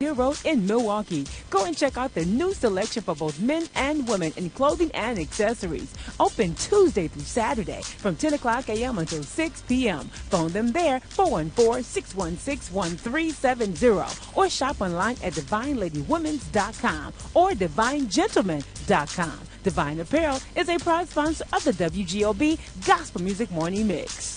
Road in Milwaukee. Go and check out the new selection for both men and women in clothing and accessories. Open Tuesday through Saturday from 10 o'clock a.m. until 6 p.m. Phone them there, 414-616-1370, or shop online at divineladywomen's.com or divinegentleman.com. Divine Apparel is a proud sponsor of the WGOB Gospel Music Morning Mix.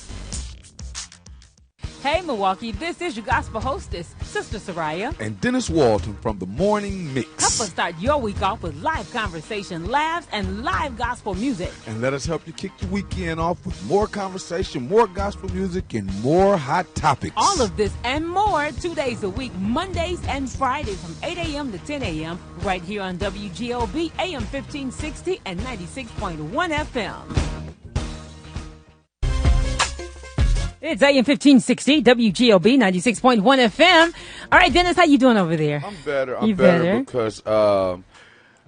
Hey, Milwaukee, this is your gospel hostess, Sister Soraya. And Dennis Walton from the Morning Mix. Help us start your week off with live conversation, laughs, and live gospel music. And let us help you kick your weekend off with more conversation, more gospel music, and more hot topics. All of this and more 2 days a week, Mondays and Fridays from 8 a.m. to 10 a.m. right here on WGOB AM 1560 and 96.1 FM. It's AM 1560, WGOB 96.1 FM. All right, Dennis, how you doing over there? I'm better. I'm better because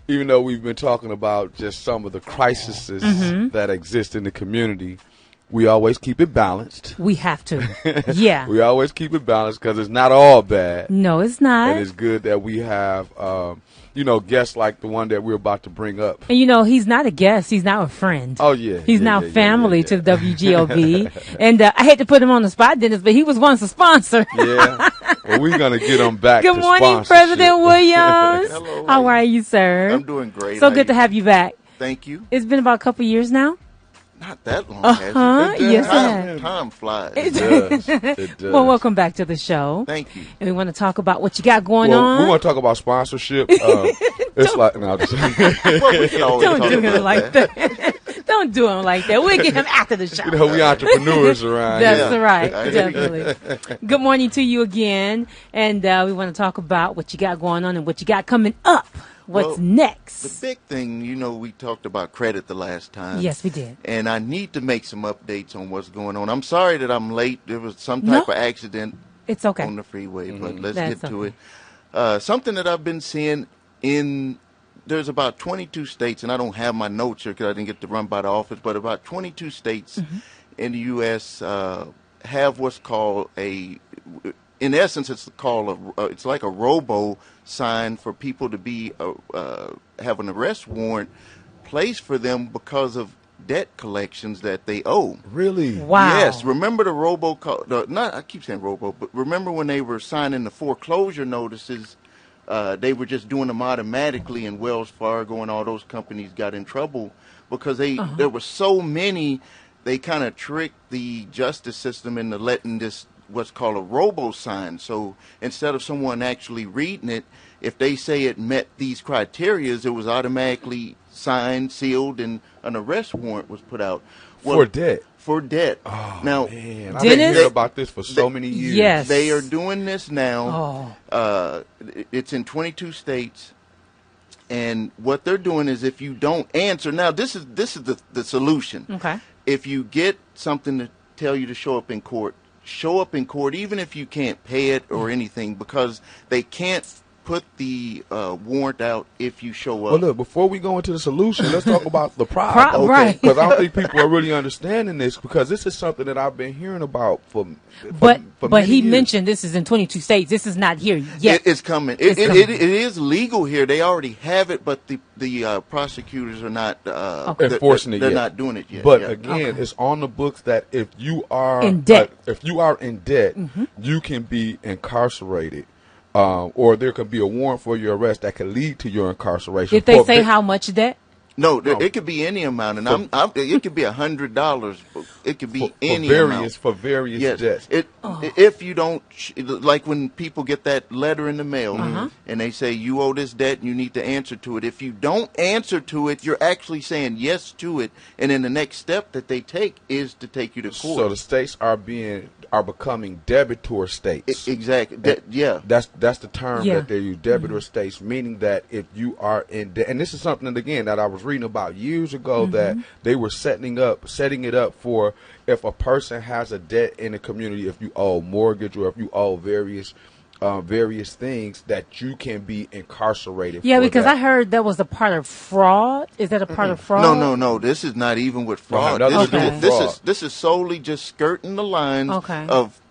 even though we've been talking about just some of the crises that exist in the community, we always keep it balanced. We have to. Yeah. We always keep it balanced because it's not all bad. No, it's not. And it's good that we have, guests like the one that we're about to bring up. And, he's not a guest. He's now a friend. Oh, yeah. He's now family to the WGOB. And I hate to put him on the spot, Dennis, but he was once a sponsor. Yeah. Well, we're going to get him back Good to morning, President Williams. Hello. How are you, sir? I'm doing great. So good to have you back. Thank you. It's been about a couple years now. Not that long, has it? Yes, it has. Time flies. It does. It does. Well, welcome back to the show. Thank you. And we want to talk about what you got going on. We want to talk about sponsorship. It's like, no, just Well, we can always Don't talk do about him like that. Don't do him like that. We'll get him after the show. we entrepreneurs around. That's Yeah. right. I hear you. Definitely. Good morning to you again. And we want to talk about what you got going on and what you got coming up. What's Well, next? The big thing, we talked about credit the last time. Yes, we did. And I need to make some updates on what's going on. I'm sorry that I'm late. There was some type of accident It's okay. on the freeway, but let's That's get to okay. it. Something that I've been seeing there's about 22 states, and I don't have my notes here because I didn't get to run by the office, but about 22 states in the U.S. Have what's called in essence, it's like a robo sign for people to be have an arrest warrant placed for them because of debt collections that they owe. Really? Wow. Yes. Remember the I keep saying robo, but remember when they were signing the foreclosure notices, they were just doing them automatically, and Wells Fargo and all those companies got in trouble because there were so many. They kind of tricked the justice system into letting this what's called a robo sign. So instead of someone actually reading it, if they say it met these criteria, it was automatically signed, sealed, and an arrest warrant was put out. For debt? For debt. Oh, now, man. I've Dennis? been hearing about this for so many years. Yes. they are doing this now. It's in 22 states. And what they're doing is if you don't answer, now this is the solution. Okay. If you get something to tell you to show up in court even if you can't pay it or anything, because they can't put the warrant out if you show up. Well, look, before we go into the solution, let's talk about the problem. Right. Because I don't think people are really understanding this, because this is something that I've been hearing about for But many he years. mentioned this is in 22 states. This is not here yet. It's coming. It's It coming. is legal here. They already have it, but the prosecutors are not enforcing it They're yet. not doing it yet. But yeah. again, it's on the books that if you are In debt. you can be incarcerated. Or there could be a warrant for your arrest that could lead to your incarceration. Did they say how much debt? No, it could be any amount, and it could be $100. It could be any amount for various Yes, debts. if you don't like when people get that letter in the mail and they say you owe this debt and you need to answer to it. If you don't answer to it, you're actually saying yes to it, and then the next step that they take is to take you to court. So the states are becoming debitor states. Exactly. That's the term Yeah. that they use, debitor states, meaning that if you are in debt, and this is something again that I was reading about years ago, that they were setting it up for if a person has a debt in the community, if you owe mortgage or if you owe various things, that you can be incarcerated. Yeah, for because that. I heard that was a part of fraud. Is that a part of fraud? No. This is not even with fraud. No, Okay. This is solely just skirting the lines Okay. of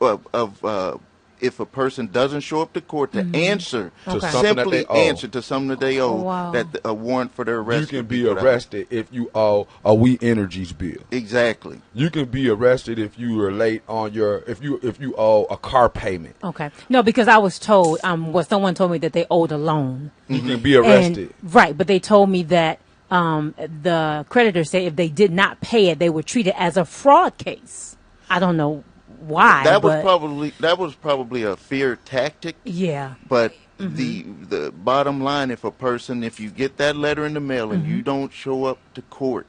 if a person doesn't show up to court to answer, To something that they owe. answer to something that they owe, wow. that a warrant for their arrest. You can would be put out. arrested if you owe a We Energies bill. Exactly. You can be arrested if you are late on your if you owe a car payment. Okay. No, because I was told, someone told me that they owed a loan. You can be arrested. Right, but they told me that the creditor said if they did not pay it, they were treated as a fraud case. I don't know why. That was probably a fear tactic. Yeah. But the bottom line, if you get that letter in the mail and you don't show up to court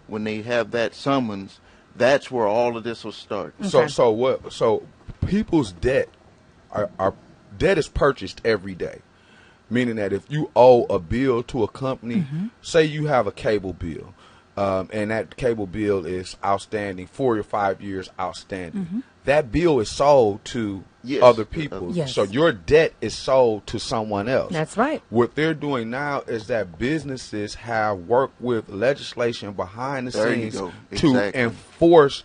when they have that summons, that's where all of this will start. Okay. So people's debt debt is purchased every day. Meaning that if you owe a bill to a company, say you have a cable bill, and that cable bill is outstanding, 4 or 5 years outstanding, that bill is sold to other people. Yes. So your debt is sold to someone else. That's right. What they're doing now is that businesses have worked with legislation behind the There you scenes go. to Exactly. enforce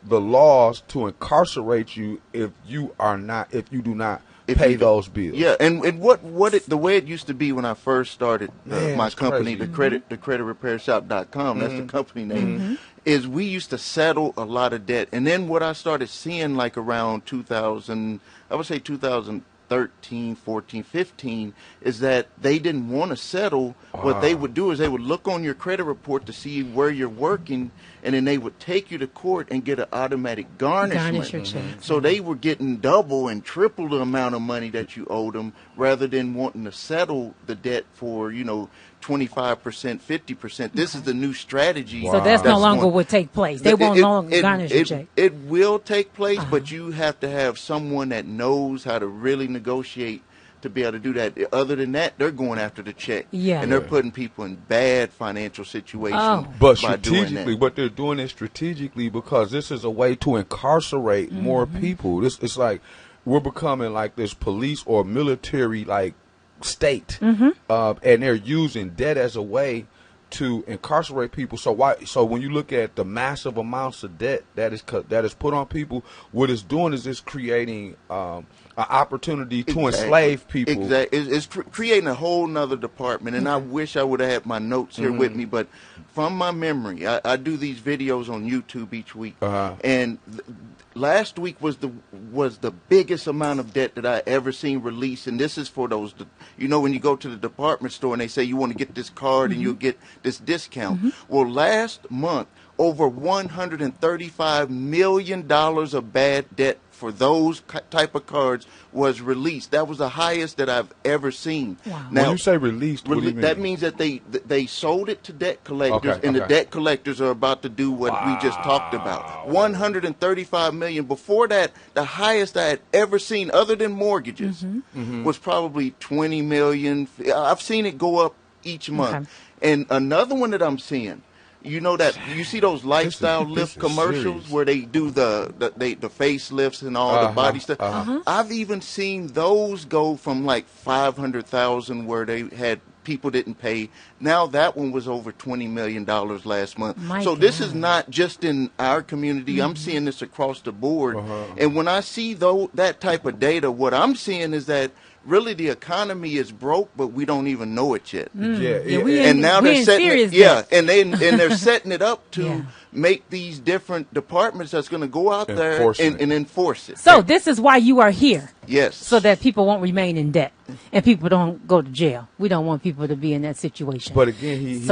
the laws to incarcerate you if you do not pay those bills. Yeah, and the way it used to be when I first started my company, crazy. the creditrepairshop.com, that's the company name, is we used to settle a lot of debt. And then what I started seeing like around 2000, I would say 2013, 14, 15, is that they didn't want to settle. What they would do is they would look on your credit report to see where you're working, and then they would take you to court and get an automatic garnishment. Garnish your check. So they were getting double and triple the amount of money that you owed them, rather than wanting to settle the debt for 25%, 50%. This is the new strategy. So that's no longer would take place. They won't no longer garnish your check. It will take place, but you have to have someone that knows how to really negotiate to be able to do that. Other than that, they're going after the check. Yeah. And they're putting people in bad financial situations But by doing strategically, that. what they're doing is strategically because this is a way to incarcerate more people. It's like we're becoming like this police or military like state, and they're using debt as a way to incarcerate people. So when you look at the massive amounts of debt that is put on people, what it's doing is it's creating an opportunity to enslave people. Exactly. It's creating a whole nother department, and I wish I would have had my notes here with me, but from my memory, I do these videos on YouTube each week, and last week was the biggest amount of debt that I ever seen released, and this is for those, when you go to the department store and they say you want to get this card and you'll get this discount. Well, last month, over $135 million of bad debt for those type of cards was released. That was the highest that I've ever seen. Wow. When you say released, what do you mean? That means that they sold it to debt collectors, and the debt collectors are about to do what we just talked about. 135 million. Before that, the highest I had ever seen, other than mortgages, was probably 20 million. I've seen it go up each month. Okay. And another one that I'm seeing, that you see those lifestyle lift commercials serious. where they do the facelifts and all the body stuff. I've even seen those go from like 500,000 where they had people didn't pay. Now that one was over $20 million last month. So this is not just in our community. I'm seeing this across the board. And when I see that type of data, what I'm seeing is that really the economy is broke, but we don't even know it yet. And now they're setting it, and they're setting it up to make these different departments that's going to go out there and enforce it. So this is why you are here. Yes. So that people won't remain in debt and people don't go to jail. We don't want people to be in that situation. But again,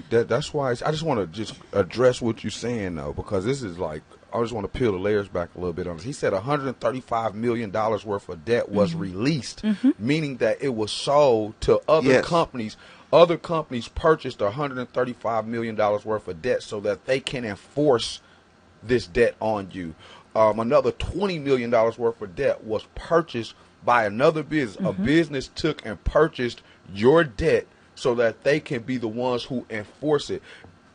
that's why I just want to just address what you're saying though, because this is like, I just want to peel the layers back a little bit on this. He said $135 million worth of debt was released, meaning that it was sold to other companies. Other companies purchased $135 million worth of debt so that they can enforce this debt on you. Another $20 million worth of debt was purchased by another business. A business took and purchased your debt so that they can be the ones who enforce it.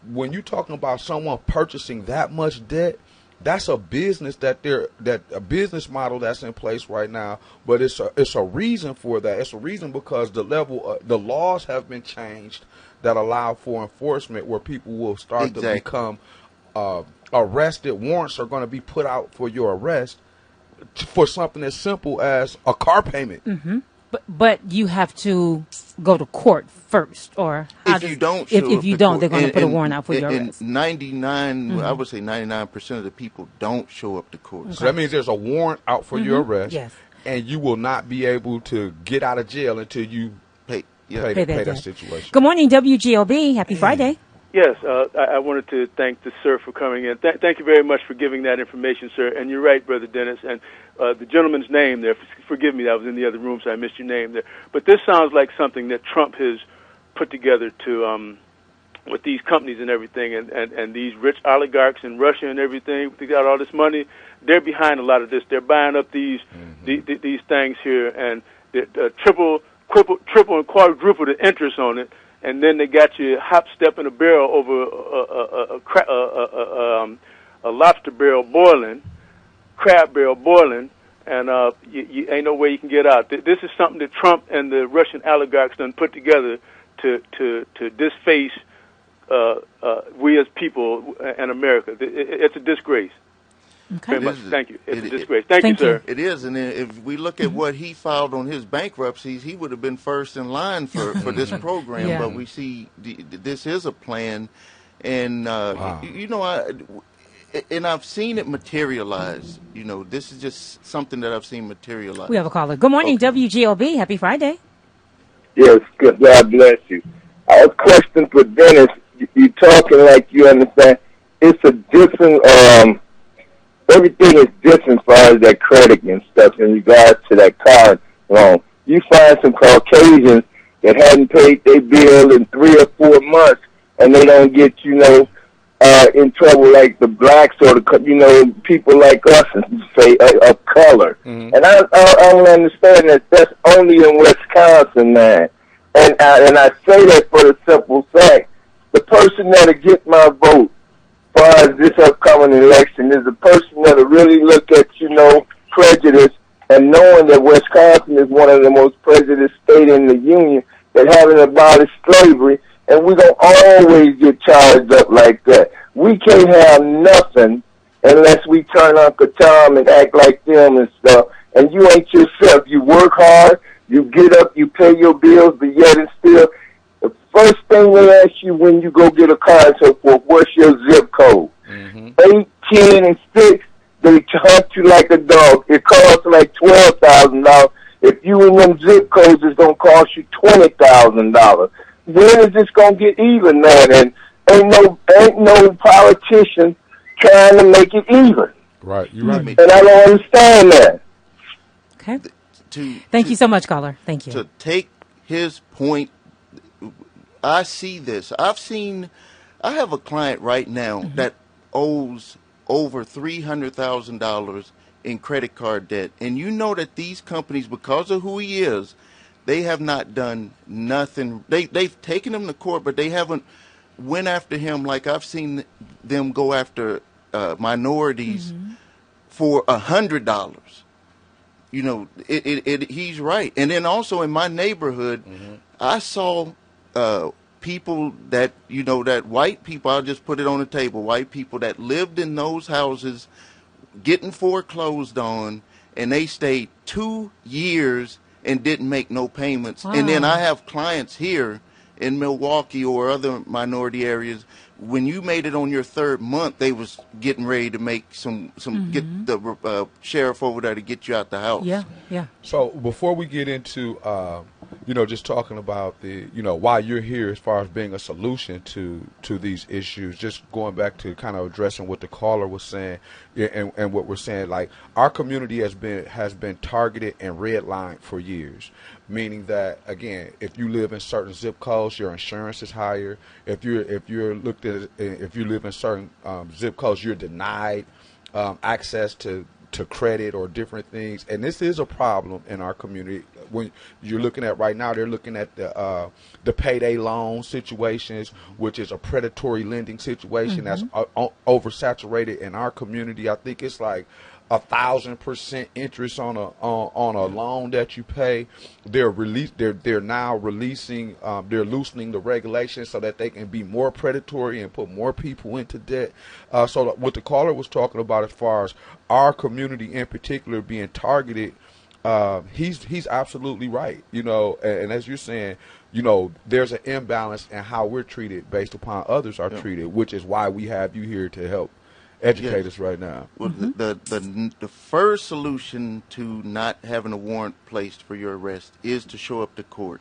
When you're talking about someone purchasing that much debt, that's a business a business model that's in place right now, but it's a reason for that. It's a reason because the laws have been changed that allow for enforcement where people will start to become arrested. Warrants are going to be put out for your arrest for something as simple as a car payment. Mm-hmm. But you have to go to court first, or if you don't, if you don't, they're going to put a warrant out for your arrest. 99, I would say 99% of the people don't show up to court. Okay. So that means there's a warrant out for your arrest, yes, and you will not be able to get out of jail until you pay that situation. Good morning, WGOB. Happy Friday. Yes, I wanted to thank the sir for coming in. Thank you very much for giving that information, sir. And you're right, Brother Dennis. And the gentleman's name there, forgive me, I was in the other room, so I missed your name there. But this sounds like something that Trump has put together to with these companies and everything, and these rich oligarchs in Russia and everything. They got all this money. They're behind a lot of this. They're buying up these things here, and triple and quadruple the interest on it. And then they got you hop, step, in a barrel over a lobster barrel boiling, crab barrel boiling, and you ain't no way you can get out. This is something that Trump and the Russian oligarchs done put together to disface we as people and America. It's a disgrace. Okay. Very much. Thank you. It's a disgrace. Thank you, sir. It is, and if we look at what he filed on his bankruptcies, he would have been first in line for this program. Yeah. But we see this is a plan, and wow. I've seen it materialize. This is just something that I've seen materialize. We have a caller. Good morning, WGOB. Happy Friday. Yes, good. God bless you. I was questioning for Dennis. You talking like you understand. It's a different. Everything is different as far as that credit and stuff in regards to that card loan. You find some Caucasians that hadn't paid their bill in 3 or 4 months, and they don't get, in trouble like the blacks or the, people like us, say, of color. Mm-hmm. And I don't understand that that's only in Wisconsin, man. And I say that for the simple fact, the person that'll get my vote as this upcoming election is the person that'll really look at, prejudice, and knowing that Wisconsin is one of the most prejudiced states in the union, that haven't abolished slavery, and we're going to always get charged up like that. We can't have nothing unless we turn Uncle Tom and act like them and stuff, and you ain't yourself. You work hard, you get up, you pay your bills, but yet and still, the first thing they ask you when you go get a car and so forth, what's your zip code? Mm-hmm. 8, 10, and 6, they hunt you like a dog. It costs like $12,000. If you in them zip codes, it's going to cost you $20,000. When is this going to get even, man? And ain't no politician trying to make it even. Right, you're right. And I don't understand that. Okay. Thank you so much, caller. Thank you. To take his point, I see this. I have a client right now that owes over $300,000 in credit card debt. And you know that these companies, because of who he is, they have not done nothing. They've taken him to court, but they haven't went after him like I've seen them go after minorities for $100. He's right. And then also in my neighborhood, I saw people that, that white people, I'll just put it on the table, white people that lived in those houses getting foreclosed on, and they stayed 2 years and didn't make no payments. Wow. And then I have clients here in Milwaukee or other minority areas, when you made it on your 3rd month, they was getting ready to make some get the sheriff over there to get you out the house. Yeah. So before we get into, just talking about the, why you're here as far as being a solution to these issues, just going back to kind of addressing what the caller was saying and what we're saying, like our community has been targeted and redlined for years. Meaning that, again, if you live in certain zip codes, your insurance is higher. If you live in certain zip codes, you're denied access to credit or different things. And this is a problem in our community. When you're looking at right now, they're looking at the payday loan situations, which is a predatory lending situation that's oversaturated in our community. I think it's like 1,000% interest on a loan that you pay. They're now releasing. They're loosening the regulations so that they can be more predatory and put more people into debt. So what the caller was talking about, as far as our community in particular being targeted, he's absolutely right. And as you're saying, there's an imbalance in how we're treated based upon others are treated, which is why we have you here to help educate us right now. Well, the first solution to not having a warrant placed for your arrest is to show up to court.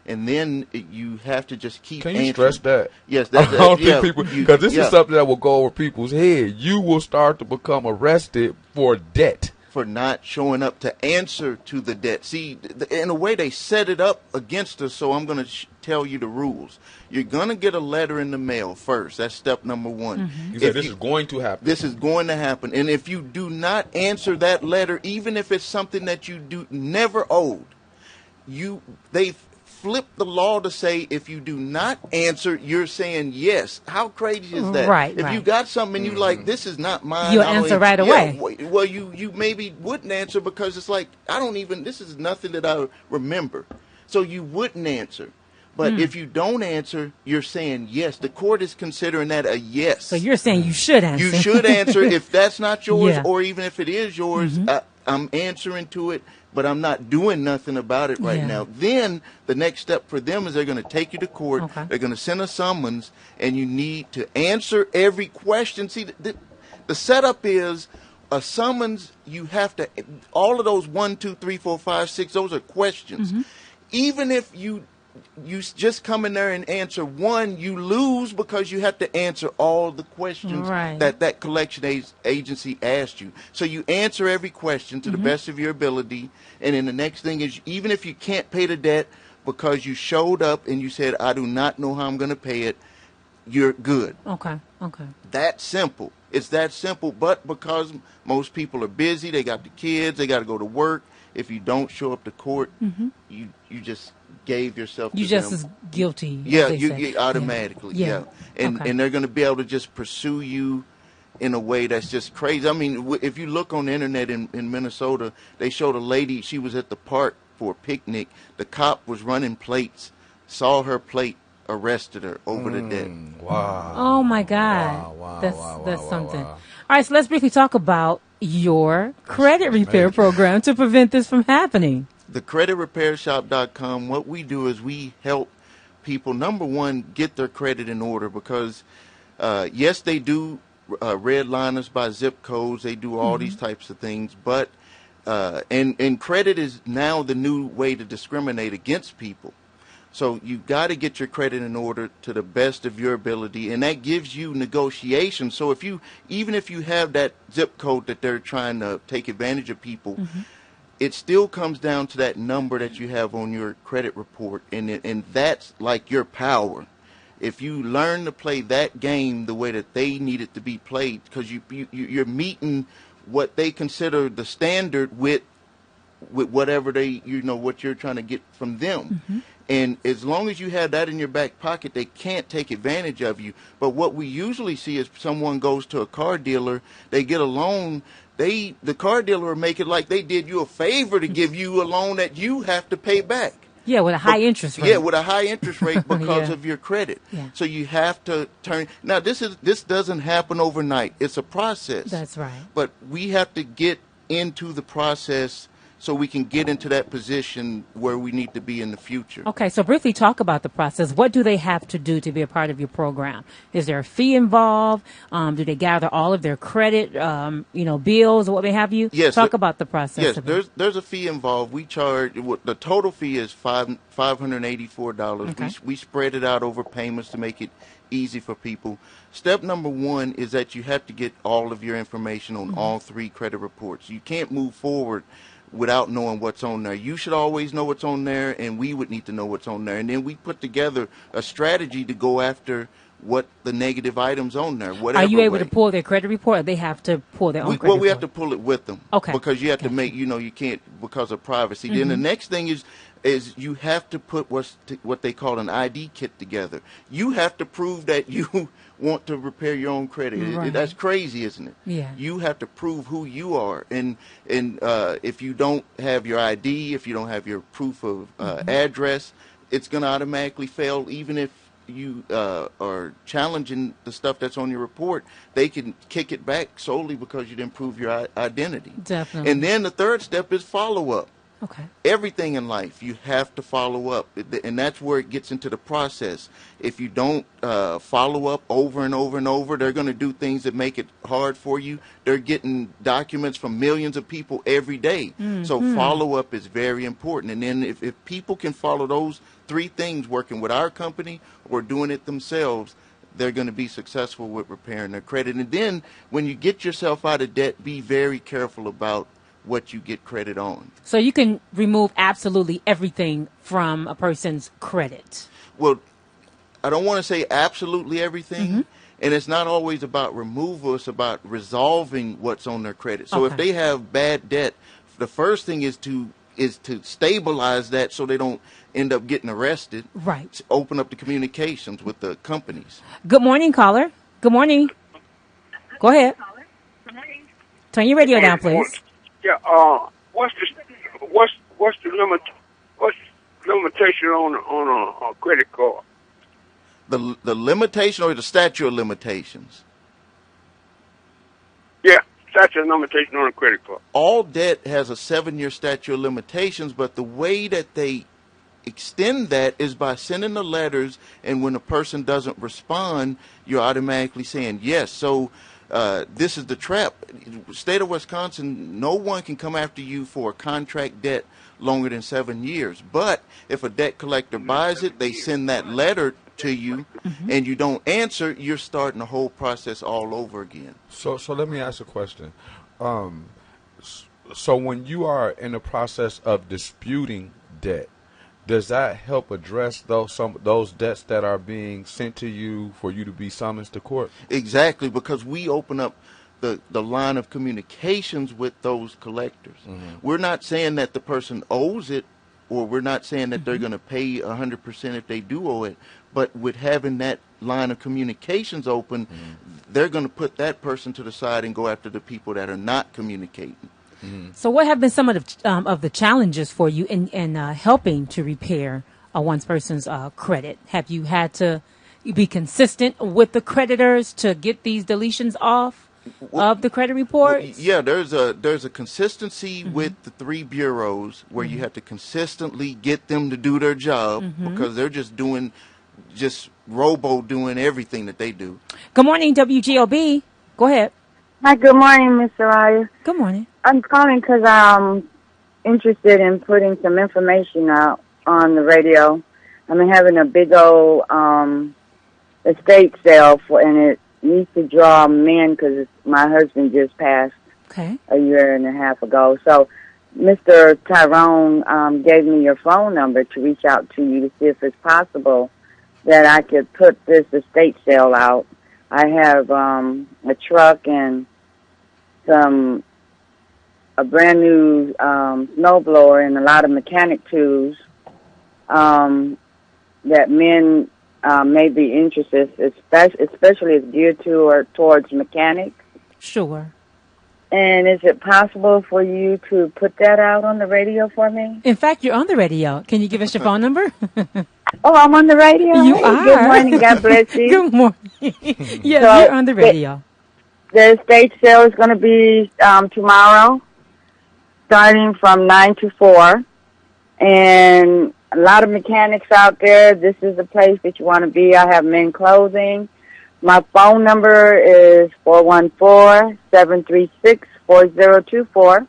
And then you have to just keep Can you answering. stress that? Yes. I don't think people, because this is something that will go over people's head. You will start to become arrested for debt. For not showing up to answer to the debt. See, in a way, they set it up against us, so I'm going to tell you the rules. You're going to get a letter in the mail first. That's step number one. You said this is going to happen. This is going to happen. And if you do not answer that letter, even if it's something that you never owed, they've flipped the law to say if you do not answer, you're saying yes. How crazy is that? Right. If you got something and you like, this is not mine. You'll answer right away. Well, you maybe wouldn't answer because it's like, this is nothing that I remember. So you wouldn't answer. But if you don't answer, you're saying yes. The court is considering that a yes. So you're saying you should answer. You should answer. If that's not yours, Yeah. or even if it is yours, I'm answering to it, but I'm not doing nothing about it right now. Then the next step for them is they're going to take you to court. Okay. They're going to send a summons, and you need to answer every question. See, the setup is a summons. You have to, all of those 1, 2, 3, 4, 5, 6, those are questions. Even if you just come in there and answer one, you lose because you have to answer all the questions that collection agency asked you. So you answer every question to the best of your ability, and then the next thing is, even if you can't pay the debt because you showed up and you said, I do not know how I'm going to pay it, you're good. Okay. That simple. It's that simple, but because most people are busy, they got the kids, they got to go to work. If you don't show up to court, you just gave yourself. You just as guilty. Yeah, you automatically. Yeah. And they're going to be able to just pursue you in a way that's just crazy. I mean, if you look on the internet in Minnesota, they showed a lady. She was at the park for a picnic. The cop was running plates, saw her plate, arrested her over the debt. Wow. Oh my God. Wow, That's something. All right, so let's briefly talk about your credit repair program to prevent this from happening. The creditrepairshop.com, what we do is we help people, number one, get their credit in order because, yes, they do redline us by zip codes. They do all these types of things. But and credit is now the new way to discriminate against people. So you got to get your credit in order to the best of your ability, and that gives you negotiation. So even if you have that zip code that they're trying to take advantage of people, it still comes down to that number that you have on your credit report, and that's like your power. If you learn to play that game the way that they need it to be played, because you're meeting what they consider the standard with whatever what you're trying to get from them. And as long as you have that in your back pocket, they can't take advantage of you. But what we usually see is someone goes to a car dealer, they get a loan, the car dealer will make it like they did you a favor to give you a loan that you have to pay back. Yeah, with a high interest rate. Yeah, with a high interest rate because of your credit. Yeah. So you have to turn. Now, this doesn't happen overnight. It's a process. That's right. But we have to get into the process so we can get into that position where we need to be in the future. Okay, so briefly talk about the process. What do they have to do to be a part of your program? Is there a fee involved? Do they gather all of their credit, bills or what may have you? Yes. Talk about the process. Yes, there's a fee involved. We charge, the total fee is $584. Okay. We spread it out over payments to make it easy for people. Step number one is that you have to get all of your information on all 3 credit reports. You can't move forward without knowing what's on there. You should always know what's on there, and we would need to know what's on there. And then we put together a strategy to go after what the negative items on there. Whatever. Are you able way. to pull their credit report, or they have to pull their own credit Well, report? we have to pull it with them. Okay. Because you have to Gotcha. make, you can't, because of privacy. Then the next thing is you have to put what they call an ID kit together. You have to prove that you want to repair your own credit. Right. That's crazy, isn't it? Yeah. You have to prove who you are. And if you don't have your ID, if you don't have your proof of address, it's going to automatically fail, even if you are challenging the stuff that's on your report. They can kick it back solely because you didn't prove your identity. Definitely. And then the third step is follow up. Okay. Everything in life, you have to follow up, and that's where it gets into the process. If you don't follow up over and over and over, they're going to do things that make it hard for you. They're getting documents from millions of people every day. So follow up is very important. And then if people can follow those 3 things, working with our company or doing it themselves, they're going to be successful with repairing their credit. And then when you get yourself out of debt, be very careful about what you get credit on. So you can remove absolutely everything from a person's credit. Well, I don't want to say absolutely everything, and it's not always about removal, it's about resolving what's on their credit. So if they have bad debt, the first thing is to stabilize that so they don't end up getting arrested. Right. Open up the communications with the companies. Good morning, caller. Good morning. Go ahead. Turn your radio down, please. Yeah. What's the limitation on a credit card? The limitation or the statute of limitations? Yeah, statute of limitation on a credit card. All debt has a 7-year statute of limitations, but the way that they extend that is by sending the letters, and when a person doesn't respond, you're automatically saying yes. So this is the trap. State of Wisconsin, no one can come after you for a contract debt longer than 7 years. But if a debt collector buys it, they send that letter to you, and you don't answer, you're starting the whole process all over again. So let me ask a question. So when you are in the process of disputing debt, does that help address those debts that are being sent to you for you to be summoned to court? Exactly, because we open up the line of communications with those collectors. We're not saying that the person owes it, or we're not saying that they're going to pay 100% if they do owe it, but with having that line of communications open, they're going to put that person to the side and go after the people that are not communicating. So what have been some of the challenges for you in helping to repair one person's credit? Have you had to be consistent with the creditors to get these deletions off of the credit reports? Yeah, there's a consistency with the 3 bureaus where you have to consistently get them to do their job because they're just doing everything that they do. Good morning, WGOB. Go ahead. Hi, good morning, Miss Soraya. Good morning. I'm calling because I'm interested in putting some information out on the radio. I'm having a big old estate sale, and it needs to draw men because my husband just passed a year and a half ago. So Mr. Tyrone gave me your phone number to reach out to you to see if it's possible that I could put this estate sale out. I have a truck and a brand new snowblower and a lot of mechanic tools that men may be interested, especially if geared towards mechanics. Sure. And is it possible for you to put that out on the radio for me? In fact, you're on the radio. Can you give us your phone number? Oh, I'm on the radio? You are. Good morning. God bless you. Good morning. Yes, So, you're on the radio. The estate sale is going to be tomorrow, starting from 9 to 4. And a lot of mechanics out there. This is the place that you want to be. I have men clothing. My phone number is 414-736-4024.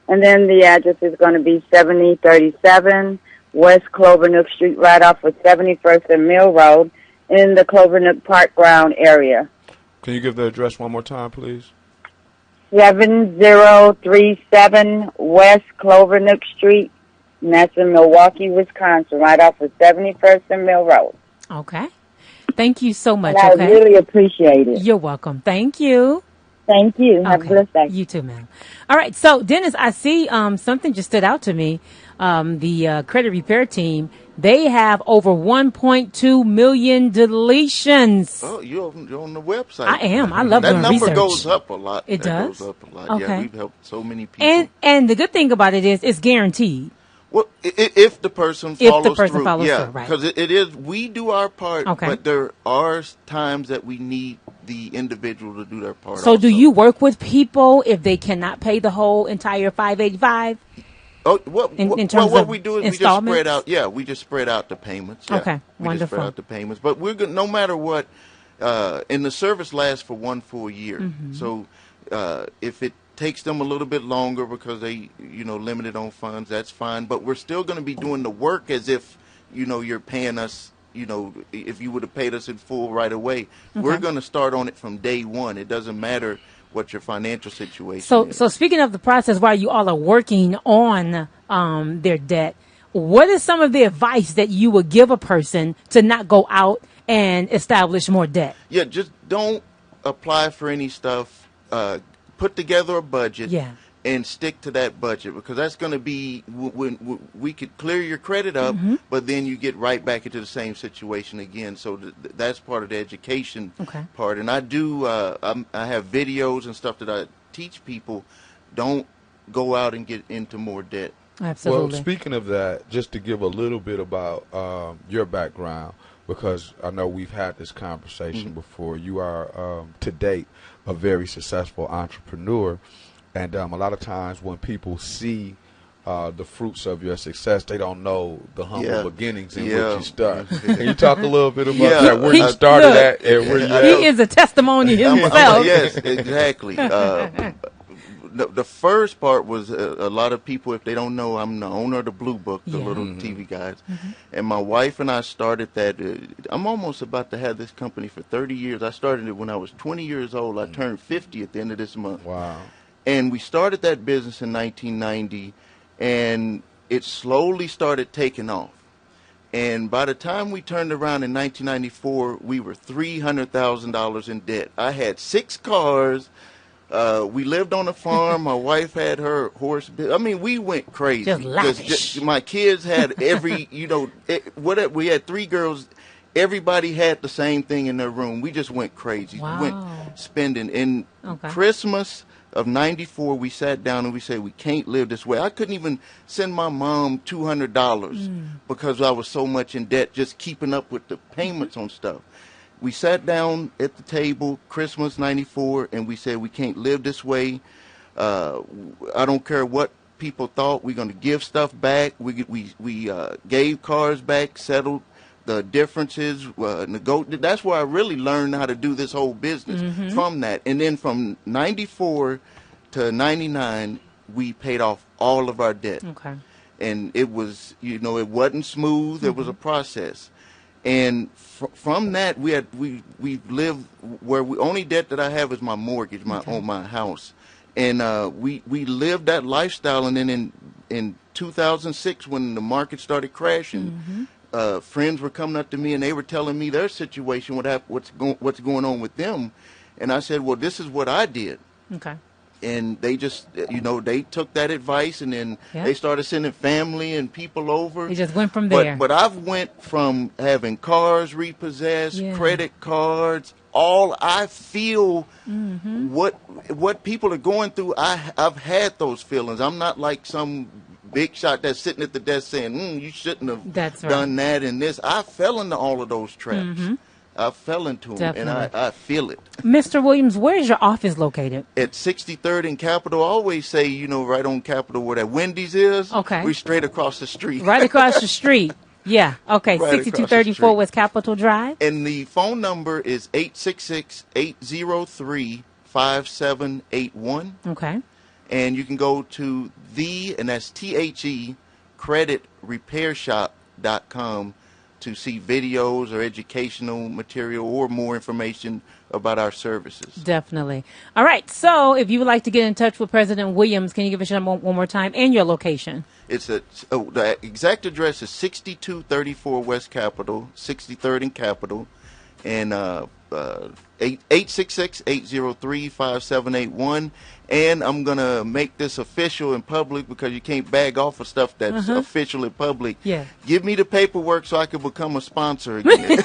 And then the address is going to be 7037 West Clovernook Street, right off of 71st and Mill Road in the Clovernook Park Ground area. Can you give the address one more time, please? 7037 West Clovernook Street, and that's in Milwaukee, Wisconsin, right off of 71st and Mill Road. Okay. Thank you so much. And I Okay. really appreciate it. You're welcome. Thank you. Thank you. Have a blessed day. You too, ma'am. All right. So, Dennis, I see something just stood out to me. The credit repair team, they have over 1.2 million deletions. Oh, you're on the website. I am. I love doing that number research. goes up a lot. It that does? goes up a lot. Okay. Yeah, we've helped so many people. And the good thing about it is it's guaranteed. Well, if the person follows through, yeah, right. because it is. We do our part, Okay. but there are times that we need the individual to do their part. So, also. do you work with people if they cannot pay the whole entire $585? Oh, in terms what of we do is installments? we just spread out. Yeah, we just spread out the payments. Yeah. Okay, we wonderful. Just spread out the payments, but we're good. No matter what, and the service lasts for 1 full year. Mm-hmm. So if it takes them a little bit longer because they, limited on funds, that's fine. But we're still going to be doing the work as if, you're paying us. If you would have paid us in full right away, we're going to start on it from day one. It doesn't matter what your financial situation is. So speaking of the process while you all are working on their debt, what is some of the advice that you would give a person to not go out and establish more debt? Yeah, just don't apply for any stuff. Put together a budget. Yeah. And stick to that budget, because that's going to be when we could clear your credit up, but then you get right back into the same situation again. So that's part of the education part. And I do, I have videos and stuff that I teach people. Don't go out and get into more debt. Absolutely. Well, speaking of that, just to give a little bit about your background, because I know we've had this conversation before. You are, to date, a very successful entrepreneur. And a lot of times when people see the fruits of your success, they don't know the humble beginnings in which you start. Can you talk a little bit about that, where you started at and where you He is a testimony himself. Yes, exactly. The first part was a lot of people, if they don't know, I'm the owner of the Blue Book, the little TV guys. And my wife and I started that. I'm almost about to have this company for 30 years. I started it when I was 20 years old. I turned 50 at the end of this month. Wow. And we started that business in 1990, and it slowly started taking off. And by the time we turned around in 1994, we were $300,000 in debt. I had 6 cars. We lived on a farm. My wife had her horse. I mean, we went crazy. Just lavish. My kids had every, whatever. We had 3 girls. Everybody had the same thing in their room. We just went crazy. Wow. We went spending. In Christmas of 94, we sat down and we said, we can't live this way. I couldn't even send my mom $200 because I was so much in debt, just keeping up with the payments on stuff. We sat down at the table, Christmas 94, and we said, we can't live this way. I don't care what people thought. We're going to give stuff back. We gave cars back, settled the differences, that's where I really learned how to do this whole business from that. And then from 94 to 99, we paid off all of our debt. Okay. And it was, it wasn't smooth. It was a process. And from that, we lived where only debt that I have is my mortgage, on my house. And we lived that lifestyle. And then in 2006, when the market started crashing, friends were coming up to me and they were telling me their situation, what's going on with them. And I said, well, this is what I did. Okay. And they just, they took that advice, and then they started sending family and people over. He just went from there. But I've went from having cars repossessed, credit cards, all. I feel what people are going through. I've had those feelings. I'm not like some big shot that's sitting at the desk saying, you shouldn't have done that and this. I fell into all of those traps. I fell into them, and I feel it. Mr. Williams, where is your office located? At 63rd and Capitol. I always say, right on Capitol where that Wendy's is. Okay. We're straight across the street. Right across the street. Yeah. Okay. Right 6234 West Capitol Drive. And the phone number is 866-803-5781. Okay. And you can go to and that's THE, creditrepairshop.com to see videos or educational material or more information about our services. Definitely. All right. So if you would like to get in touch with President Williams, can you give us your number one more time and your location? The exact address is 6234 West Capitol, 63rd and Capitol. and 866-803-5781. And I'm going to make this official in public because you can't bag off of stuff that's official in public. Yeah. Give me the paperwork so I can become a sponsor again.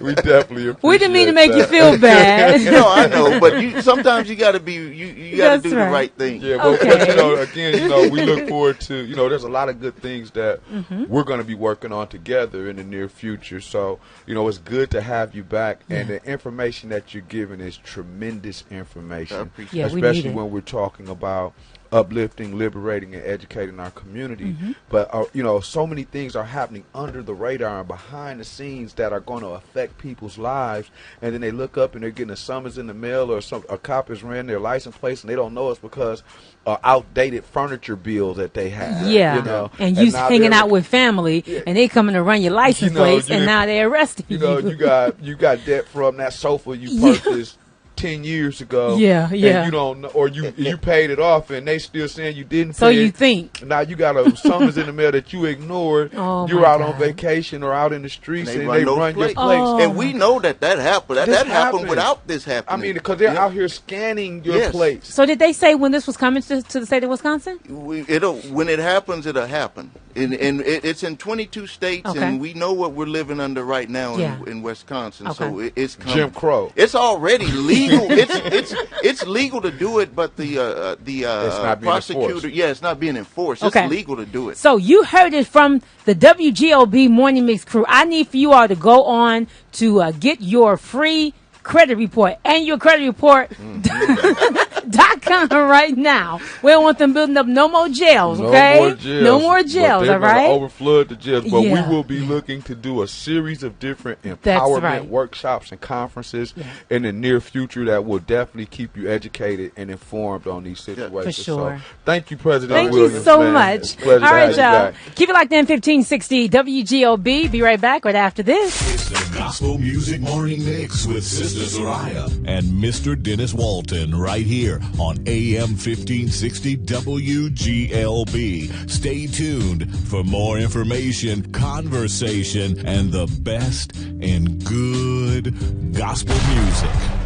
We definitely appreciate We didn't mean to make that. you feel bad. No, I know, but sometimes you got to be you got to That's do right. the right thing. Yeah, but, Okay. again, we look forward to, there's a lot of good things that we're going to be working on together in the near future. So, it's good to have you back, and the information that you're giving is tremendous information, I appreciate Yeah, we need especially it. when we're talking about uplifting, liberating, and educating our community. But so many things are happening under the radar and behind the scenes that are going to affect people's lives, and then they look up and they're getting a summons in the mail, or a cop has ran their license plates and they don't know it's because outdated furniture bill that they have. Yeah. And you now hanging they're- out with family, and they coming to run your license plates, and now they're arresting you. you got debt from that sofa you purchased 10 years ago. Yeah. And you don't know, or you paid it off and they still saying you didn't So pay you it. think. Now you got a summons in the mail that you ignored. Oh, You're my out God. on vacation or out in the streets, And they and run they those run your plates. place. Oh. And we know that happened. That This happened happens. without this happening. I mean, because they're out here scanning your Yes. plates. So did they say when this was coming to the state of Wisconsin? When it happens, it'll happen. And it's in 22 states, Okay. and we know what we're living under right now Yeah. in Wisconsin. Okay. So it's coming. Jim Crow. It's already legal. it's legal to do it, but the not being prosecutor, enforced. it's not being enforced. Okay. It's legal to do it. So you heard it from the WGOB Morning Mix crew. I need for you all to go on to get your free credit report and your credit report .com right now. We don't want them building up no more jails, okay? No more jails. No more But jails, they're all right? gonna overflood the jails. But Yeah. we will be looking to do a series of different That's empowerment right. workshops and conferences in the near future that will definitely keep you educated and informed on these situations. For sure. So thank you, President Thank Williams. you so man. much. It's a pleasure All to right, have you y'all. back. Keep it locked in 1560 WGOB. Be right back right after this. It's the Gospel Music Morning Mix with Sister Soraya and Mr. Dennis Walton right here on AM 1560 WGLB. Stay tuned for more information, conversation, and the best in good gospel music.